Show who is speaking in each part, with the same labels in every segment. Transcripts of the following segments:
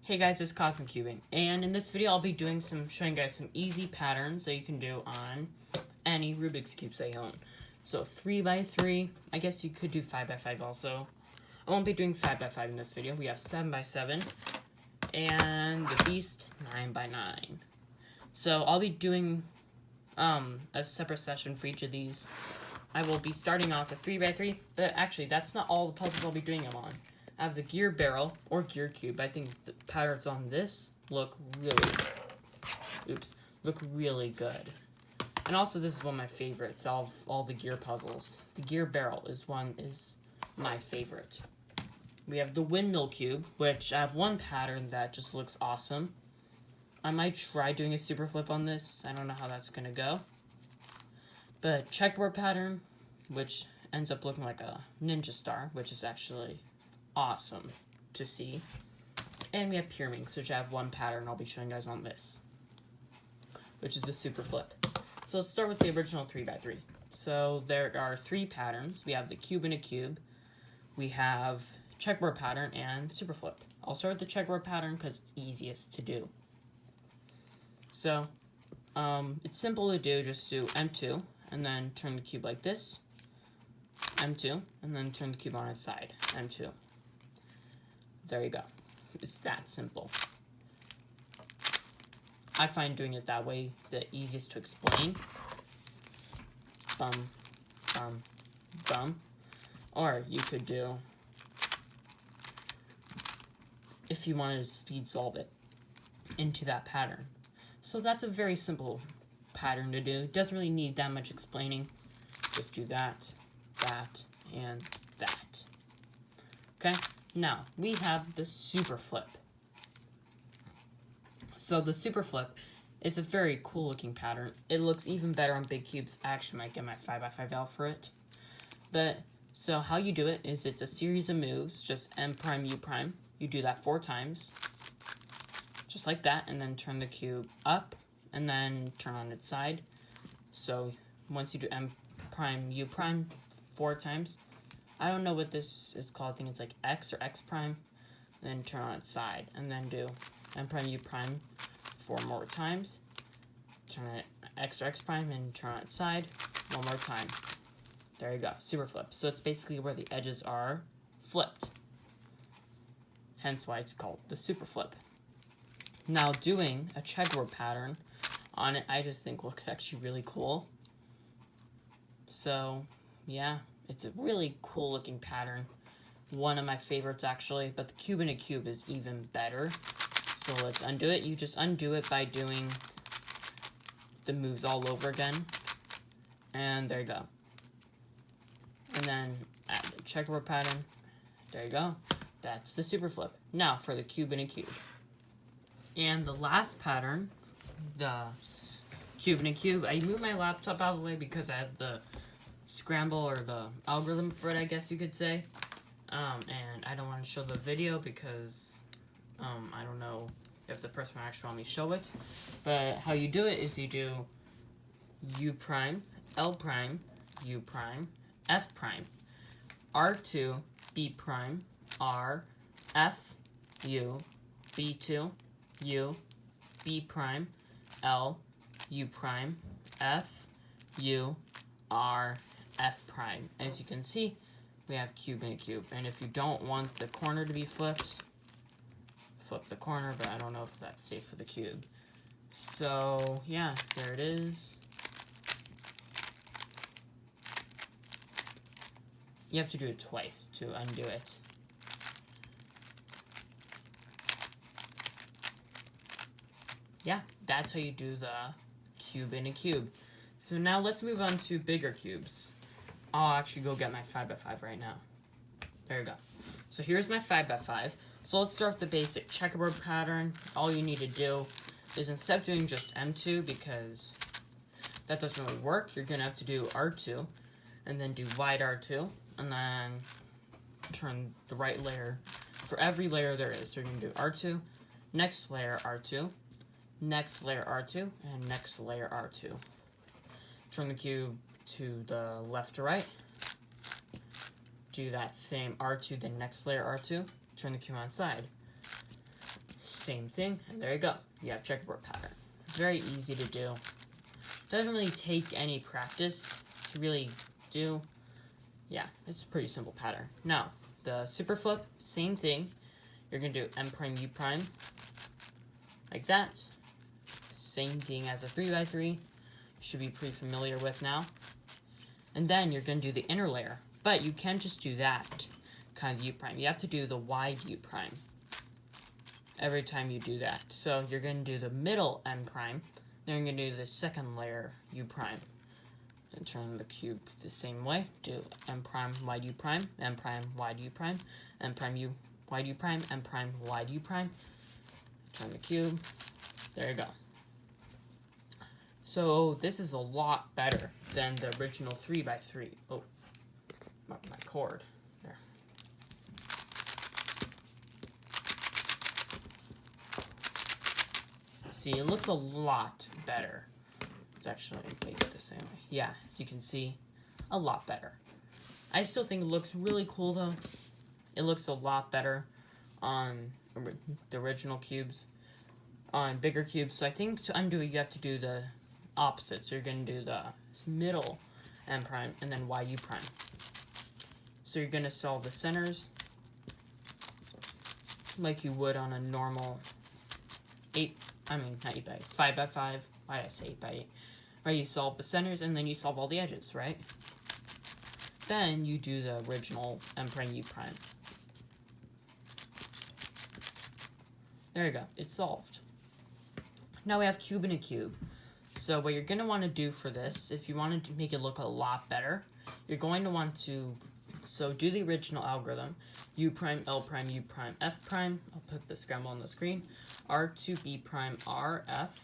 Speaker 1: Hey guys, it's Cosmic Cubing, and in this video I'll be showing you guys some easy patterns that you can do on any Rubik's Cubes that you own. So 3x3, I guess you could do 5x5 also. I won't be doing 5x5 in this video. We have 7x7, and the Beast 9x9. So I'll be doing a separate session for each of these. I will be starting off with 3x3, but actually that's not all the puzzles I'll be doing them on. I have the gear barrel, or gear cube. I think the patterns on this look really good. And also, this is one of my favorites of all the gear puzzles. The gear barrel is my favorite. We have the windmill cube, which I have one pattern that just looks awesome. I might try doing a super flip on this. I don't know how that's gonna go. But checkerboard pattern, which ends up looking like a ninja star, which is actually awesome to see. And we have pyramids, which I have one pattern I'll be showing you guys on this, which is the super flip. So let's start with the original 3x3. So there are three patterns. We have the cube in a cube, we have checkerboard pattern, and super flip. I'll start with the checkerboard pattern because it's easiest to do. So it's simple to do. Just do M2 and then turn the cube like this, M2, and then turn the cube on its side, M2. There you go. It's that simple. I find doing it that way the easiest to explain. Bum, bum, bum. Or you could do, if you wanted to speed solve it, into that pattern. So that's a very simple pattern to do. It doesn't really need that much explaining. Just do that, that, and that. Okay? Now, we have the super flip. So the super flip is a very cool looking pattern. It looks even better on big cubes. I actually might get my 5x5 out for it. But, so how you do it is it's a series of moves, just M prime, U prime. You do that 4 times, just like that, and then turn the cube up, and then turn on its side. So once you do M prime, U prime 4 times, I don't know what this is called. I think it's like X or X prime. Then turn on its side. And then do M prime, U prime 4 more times. Turn it X or X prime and turn on its side 1 more time. There you go. Super flip. So it's basically where the edges are flipped. Hence why it's called the super flip. Now doing a checkerboard pattern on it, I just think looks actually really cool. So, yeah. It's a really cool looking pattern. One of my favorites actually, but the cube in a cube is even better. So let's undo it. You just undo it by doing the moves all over again. And there you go. And then add the checkerboard pattern. There you go. That's the super flip. Now for the cube in a cube. And the last pattern, the cube in a cube. I moved my laptop out of the way because I have the scramble or the algorithm for it, I guess you could say. And I don't want to show the video because I don't know if the person will actually want me to show it. But how you do it is you do U prime, L prime, U prime, F prime, R2, B prime, R, F, U, B2, U, B prime, L, U prime, F, U, R, F prime. As you can see, we have cube in a cube. And if you don't want the corner to be flipped, flip the corner, but I don't know if that's safe for the cube. So, yeah, there it is. You have to do it twice to undo it. Yeah, that's how you do the cube in a cube. So now let's move on to bigger cubes. I'll actually go get my 5x5 right now. There you go. So here's my 5x5. So let's start with the basic checkerboard pattern. All you need to do is, instead of doing just M2, because that doesn't really work, you're going to have to do R2, and then do wide R2, and then turn the right layer for every layer there is. So you're going to do R2, next layer R2, next layer R2, and next layer R2. Turn the cube to the left to right. Do that same R2, the next layer R2. Turn the cube on side. Same thing, and there you go. You have checkerboard pattern. It's very easy to do. Doesn't really take any practice to really do. Yeah, it's a pretty simple pattern. Now, the super flip, same thing. You're going to do M prime, U prime, like that. Same thing as a 3x3. You should be pretty familiar with now. And then you're going to do the inner layer. But you can't just do that kind of U prime. You have to do the wide U prime every time you do that. So you're going to do the middle M prime. Then you're going to do the second layer U prime. And turn the cube the same way. Do M prime, wide U prime, M prime, wide U prime, M prime, U, wide U prime, M prime, wide U prime. Turn the cube. There you go. So this is a lot better than the original 3x3. Oh, my cord. There. See, it looks a lot better. Let's actually make it the same way. Yeah, as you can see, a lot better. I still think it looks really cool though. It looks a lot better on the original cubes, on bigger cubes. So I think to undo it, you have to do the opposite. So you're going to do the middle M prime and then Y U prime. So you're going to solve the centers like you would on a normal 5x5. Why did I say 8x8? Right, you solve the centers and then you solve all the edges, right? Then you do the original M prime U prime. There you go, it's solved. Now we have cube and a cube. So what you're going to want to do for this, if you wanted to make it look a lot better, you're going to want to, do the original algorithm, U prime, L prime, U prime, F prime. I'll put the scramble on the screen. R2, B prime, R, F,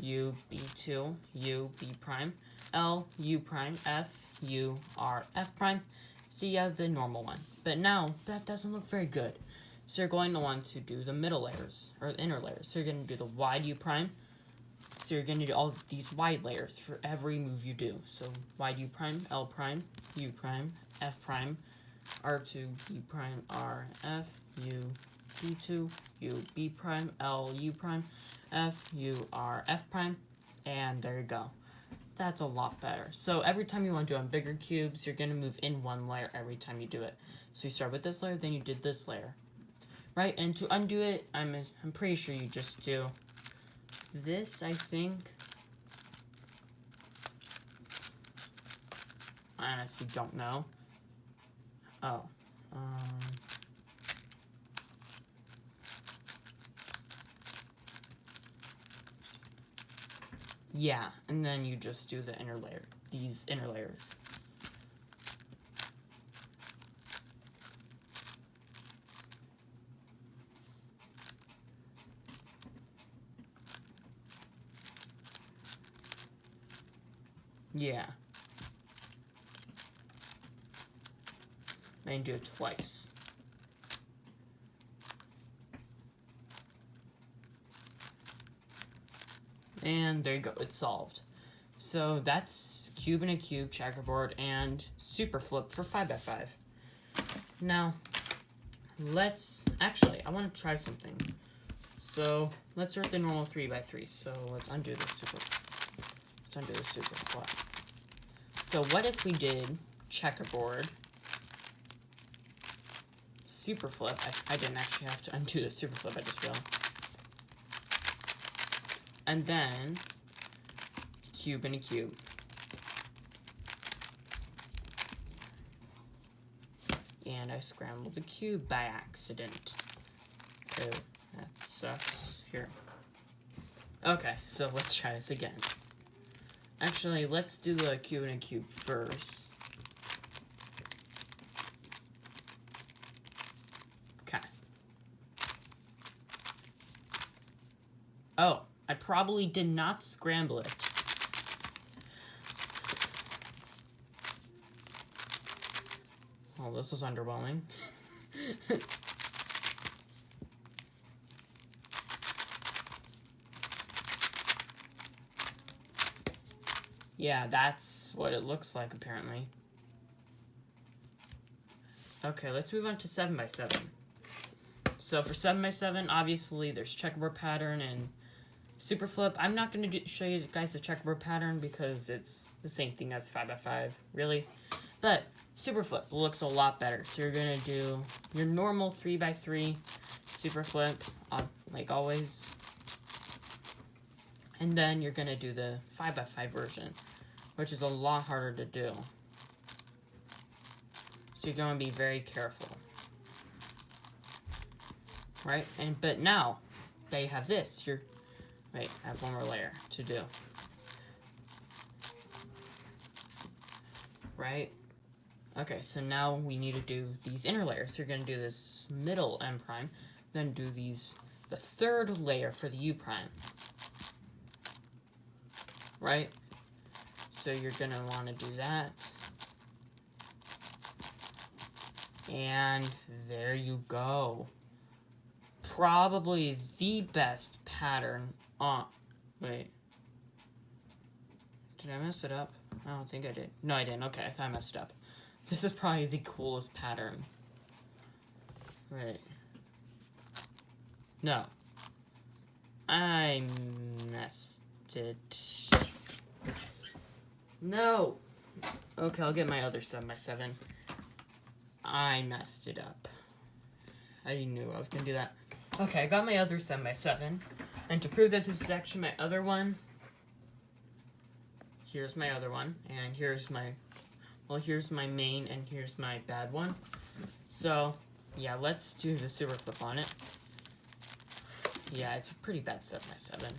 Speaker 1: U, B2, U, B prime, L, U prime, F, U, R, F prime. So you have the normal one. But now, that doesn't look very good. So you're going to want to do the middle layers, or the inner layers. So you're going to do the wide U prime. So you're going to do all of these wide layers for every move you do. So wide U prime, L prime, U prime, F prime, R2, B prime, R, F, U, B2, U, B prime, L, U prime, F, U, R, F prime, and there you go. That's a lot better. So every time you want to do on bigger cubes, you're going to move in one layer every time you do it. So you start with this layer, then you did this layer. Right, and to undo it, I'm pretty sure you just do this, I think. I honestly don't know. Oh. Yeah, and then you just do the inner layer, these inner layers. Yeah. And do it twice. And there you go, it's solved. So that's cube and a cube, checkerboard, and super flip for 5x5. Now, I want to try something. So let's start the normal 3x3. So let's undo the super flip. So what if we did checkerboard, super flip? I didn't actually have to undo the super flip, I just realized. And then cube and a cube. And I scrambled the cube by accident. Oh, that sucks. Here. Okay, so let's try this again. Actually, let's do the cube and a cube first. Okay. Oh, I probably did not scramble it. Well, this was underwhelming. Yeah, that's what it looks like, apparently. Okay, let's move on to 7x7. So for 7x7, obviously there's checkerboard pattern and super flip. I'm not going to show you guys the checkerboard pattern because it's the same thing as 5x5, really. But super flip looks a lot better. So you're going to do your normal 3x3 super flip, like always. And then you're going to do the 5x5 version, which is a lot harder to do. So you're going to be very careful. Right? But now that you have this, wait, I have one more layer to do. Right? Okay, so now we need to do these inner layers. So you're going to do this middle M prime, then do the third layer for the U prime. Right? So you're going to want to do that. And there you go. Probably the best pattern on... Wait. Did I mess it up? I don't think I did. No, I didn't. Okay, I thought I messed it up. This is probably the coolest pattern. Right. No. I messed it. No! Okay, I'll get my other 7x7. I messed it up. I knew I was going to do that. Okay, I got my other 7x7. And to prove that this is actually my other one, here's my other one. And here's my, well, here's my main and here's my bad one. So, yeah, let's do the super flip on it. Yeah, it's a pretty bad 7x7.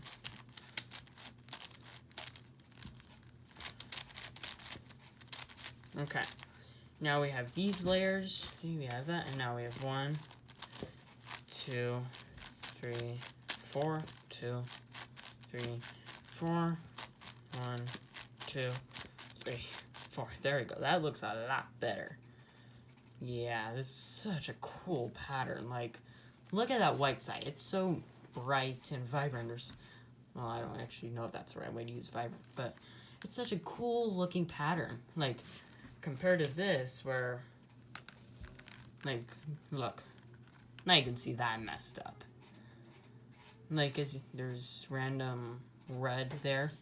Speaker 1: Okay. Now we have these layers. See, we have that, and now we have 1, 2, 3, 4, 2, 3, 4, 1, 2, 3, 4. There we go. That looks a lot better. Yeah, this is such a cool pattern. Like, look at that white side. It's so bright and vibrant. Well, I don't actually know if that's the right way to use vibrant, but it's such a cool looking pattern. Like, compared to this, where, like, look, now you can see that I messed up. Like, there's random red there.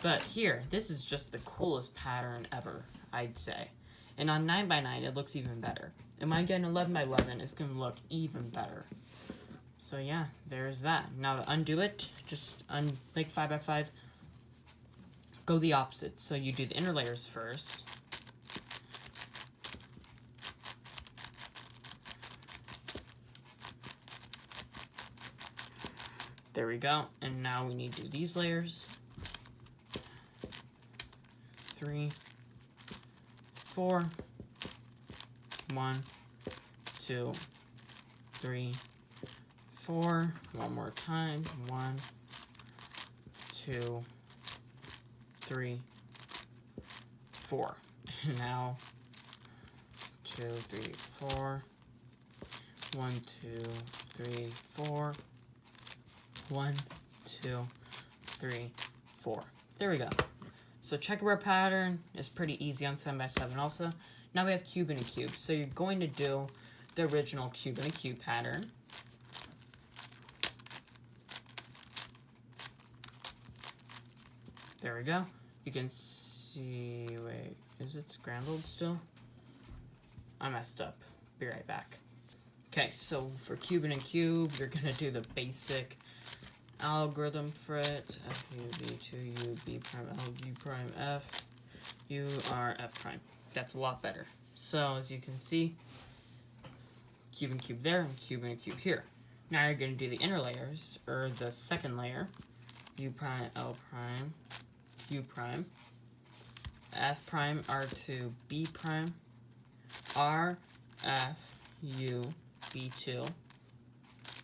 Speaker 1: But here, this is just the coolest pattern ever, I'd say. And on 9x9, it looks even better. And when I get an 11x11, it's going to look even better. So yeah, there's that. Now to undo it, just like 5x5, go the opposite. So you do the inner layers first. There we go. And now we need to do these layers. 3, 4, 1, 2, 3, 4. One more time. 1, 2, 3, 4. Now 2, 3, 4. 1, 2, 3, 4. 1, 2, 3, 4. There we go. So checkerboard pattern is pretty easy on 7x7 also. Now we have cube and a cube. So you're going to do the original cube and a cube pattern. There we go. You can see, wait, is it scrambled still? I messed up. Be right back. Okay, so for cube and a cube, you're gonna do the basic algorithm for it. F, U, B, 2, U, B prime, L, U prime, F, U, R, F prime. That's a lot better. So as you can see, cube and cube there, and cube and a cube here. Now you're going to do the inner layers, or the second layer. U prime, L prime, U prime, F prime, R2, B prime, R, F, U, B2,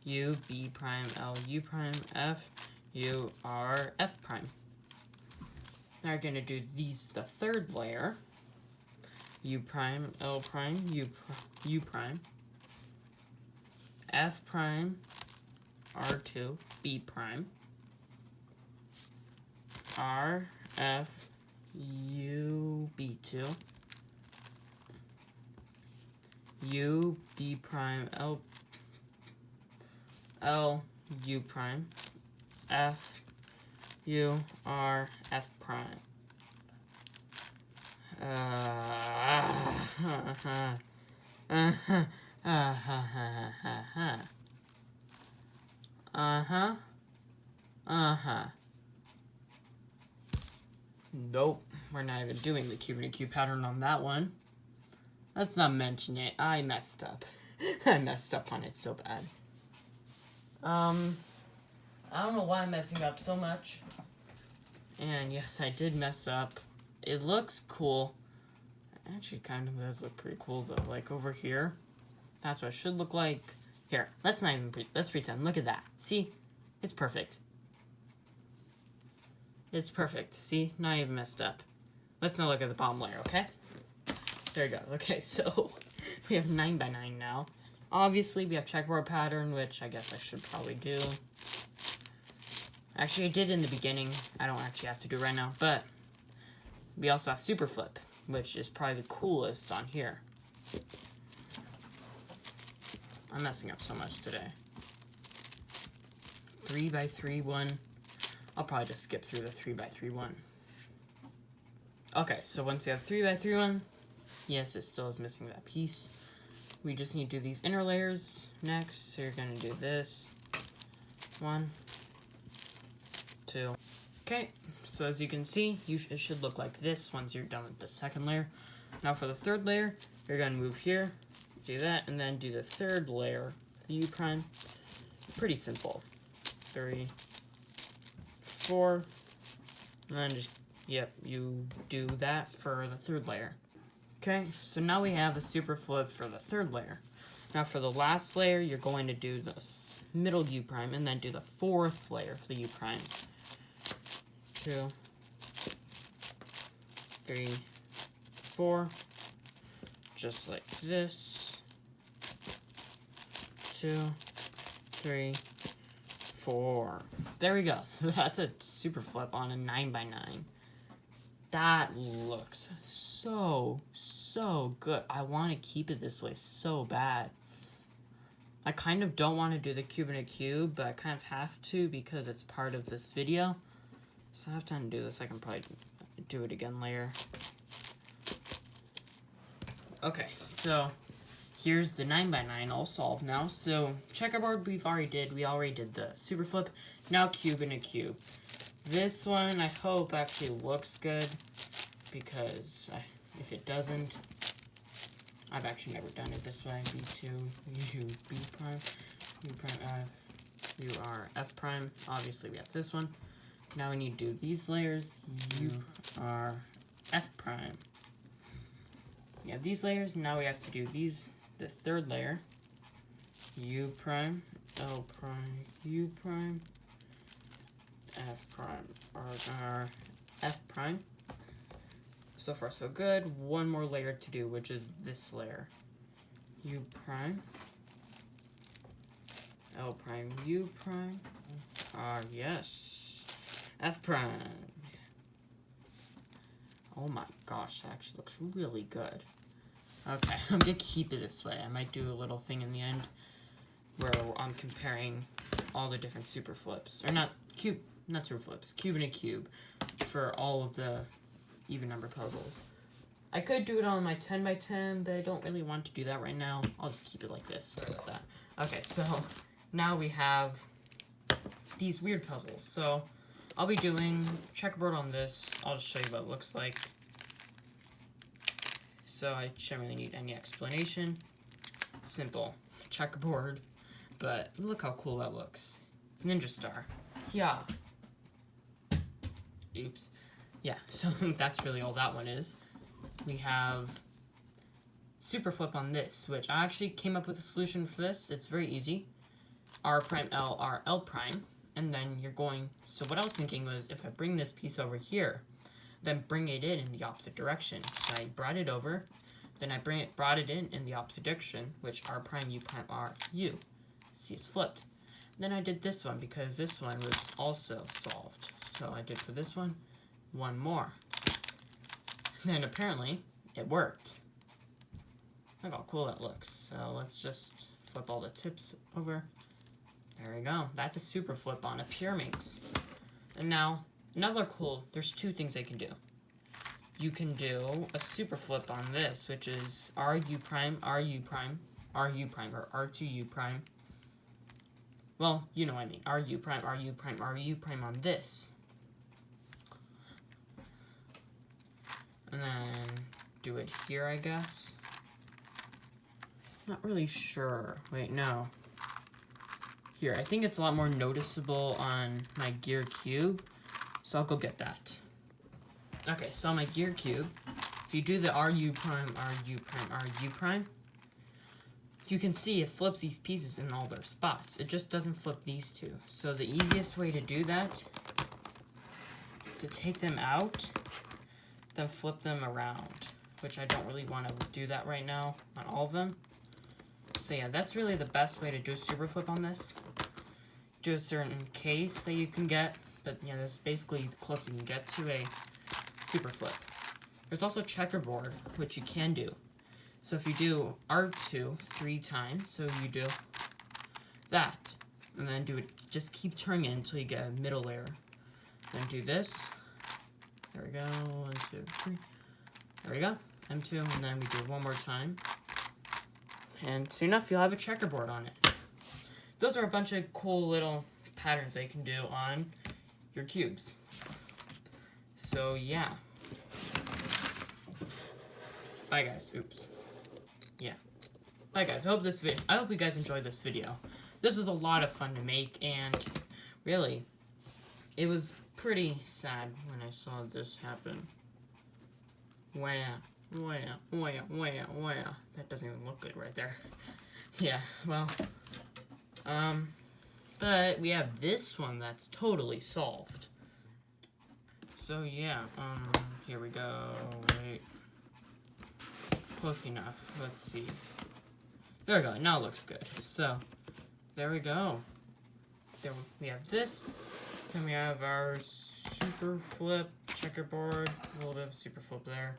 Speaker 1: U, B prime, L, U prime, F, U, R, F prime. Now we're going to do the third layer. U prime, L prime, U prime, F prime, R2, B prime, R, F, U, B2, U, B prime, L L U prime F U R F prime. Nope, we're not even doing the cube and a cube pattern on that one. Let's not mention it. I messed up. I messed up on it so bad. I don't know why I'm messing up so much. And yes, I did mess up. It looks cool. It actually kind of does look pretty cool though. Like over here. That's what it should look like. Here, let's not even let's pretend. Look at that. See? It's perfect. It's perfect. See? Not even messed up. Let's not look at the bottom layer, okay? There you go. Okay, so we have 9x9 now. Obviously, we have checkerboard pattern, which I guess I should probably do. Actually, I did in the beginning. I don't actually have to do it right now, but we also have super flip, which is probably the coolest on here. I'm messing up so much today. 3x3 one. I'll probably just skip through the 3x3 one. Okay, so once you have 3x3 one, yes, it still is missing that piece. We just need to do these inner layers next. So you're gonna do this. 1, 2. Okay, so as you can see, it should look like this once you're done with the second layer. Now for the third layer, you're gonna move here, do that, and then do the third layer, the U prime. Pretty simple. 3, 4, and then just, yep, you do that for the third layer. Okay, so now we have a super flip for the third layer. Now for the last layer, you're going to do the middle U prime, and then do the fourth layer for the U prime. 2, 3, 4, just like this. 2, 3, 4. There we go. So that's a super flip on a 9x9. That looks so good. I want to keep it this way so bad. I kind of don't want to do the cube in a cube, but I kind of have to because it's part of this video. So I have time to do this. I can probably do it again later. Okay, so here's the 9x9 all solved now. So checkerboard we already did the super flip. Now cube in a cube. This one I hope actually looks good because if it doesn't, I've actually never done it this way. B2, U, B prime, U prime, F, U, R, F prime. Obviously we have this one. Now we need to do these layers, U, R, F prime. We have these layers, now we have to do these, the third layer, U prime, L prime, U prime, F prime, R, F prime. So far so good. One more layer to do, which is this layer. U prime, L prime, U prime, R, yes, F prime. Oh my gosh, that actually looks really good. Okay, I'm gonna keep it this way. I might do a little thing in the end where I'm comparing all the different super flips. Or not super flips, cube and a cube for all of the even number puzzles. I could do it on my 10x10, but I don't really want to do that right now. I'll just keep it like this. Sorry about that. Okay, so now we have these weird puzzles. So I'll be doing checkerboard on this. I'll just show you what it looks like. So I shouldn't really need any explanation. Simple checkerboard, but look how cool that looks. Ninja star. Yeah. Oops. Yeah, so that's really all that one is. We have super flip on this, which I actually came up with a solution for this. It's very easy. R prime, L, R, L prime. And then you're going, so what I was thinking was if I bring this piece over here, then bring it in the opposite direction. So I brought it over, then I brought it in the opposite direction, which R prime, U prime, R, U. See, it's flipped. Then I did this one because this one was also solved. So I did for this one more. And apparently, it worked. Look how cool that looks. So let's just flip all the tips over. There we go. That's a super flip on a Pyraminx. And now, another cool, there's two things I can do. You can do a super flip on this, which is RU prime, RU prime, RU prime, or R2U prime. Well, you know what I mean. RU prime, RU prime, RU prime on this. And then do it here, I guess. Not really sure. Wait, no. Here, I think it's a lot more noticeable on my gear cube, so I'll go get that. Okay, so on my gear cube, if you do the RU prime, RU prime, RU prime, you can see it flips these pieces in all their spots. It just doesn't flip these two. So the easiest way to do that is to take them out, then flip them around, which I don't really want to do that right now on all of them. So yeah, that's really the best way to do a super flip on this. Do a certain case that you can get, but yeah, this is basically the closest you can get to a super flip. There's also checkerboard, which you can do. So if you do R2 3 times, so you do that, and then do it, just keep turning it until you get a middle layer. Then do this. There we go, 1, 2, 3. There we go, M2, and then we do it one more time. And soon enough, you'll have a checkerboard on it. Those are a bunch of cool little patterns that you can do on your cubes. So yeah. Bye guys. Oops. Yeah. Bye guys. I hope you guys enjoyed this video. This was a lot of fun to make, and really, it was pretty sad when I saw this happen. Wow. That doesn't even look good right there. Yeah, well, but we have this one that's totally solved. So yeah, here we go. Wait. Close enough. Let's see. There we go. Now it looks good. So, there we go. Then we have this. Then we have our super flip checkerboard. A little bit of super flip there.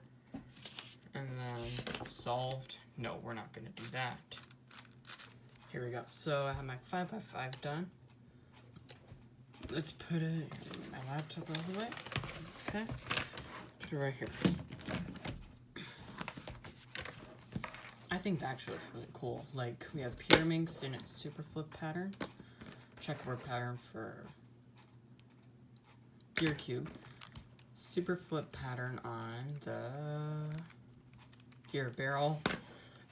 Speaker 1: And then solved. No, we're not going to do that. Here we go. So I have my 5x5 done. Let's put it in my laptop all the way. Okay. Put it right here. I think that actually looks really cool. Like, we have Pyraminx in its super flip pattern. Checkerboard pattern for gear cube. Super flip pattern on the gear barrel,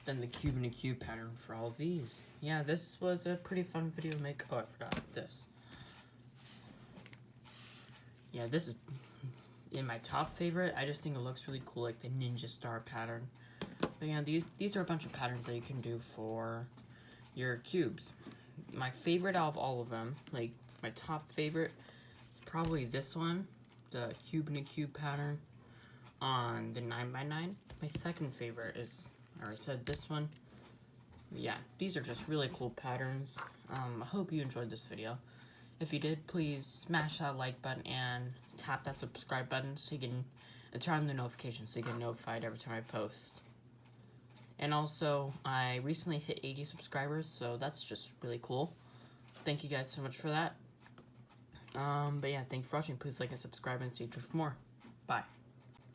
Speaker 1: then the cube in a cube pattern for all of these. Yeah, this was a pretty fun video to make. Oh, I forgot this. Yeah, this is in my top favorite. I just think it looks really cool, like the ninja star pattern. But yeah, these are a bunch of patterns that you can do for your cubes. My favorite out of all of them, like my top favorite, is probably this one, the cube in a cube pattern on the 9x9. My second favorite is, I already said this one. Yeah, these are just really cool patterns. I hope you enjoyed this video. If you did, please smash that like button and tap that subscribe button so you can turn on the notifications so you get notified every time I post. And also, I recently hit 80 subscribers, so that's just really cool. Thank you guys so much for that. But yeah, thank you for watching. Please like and subscribe and stay tuned for more. Bye.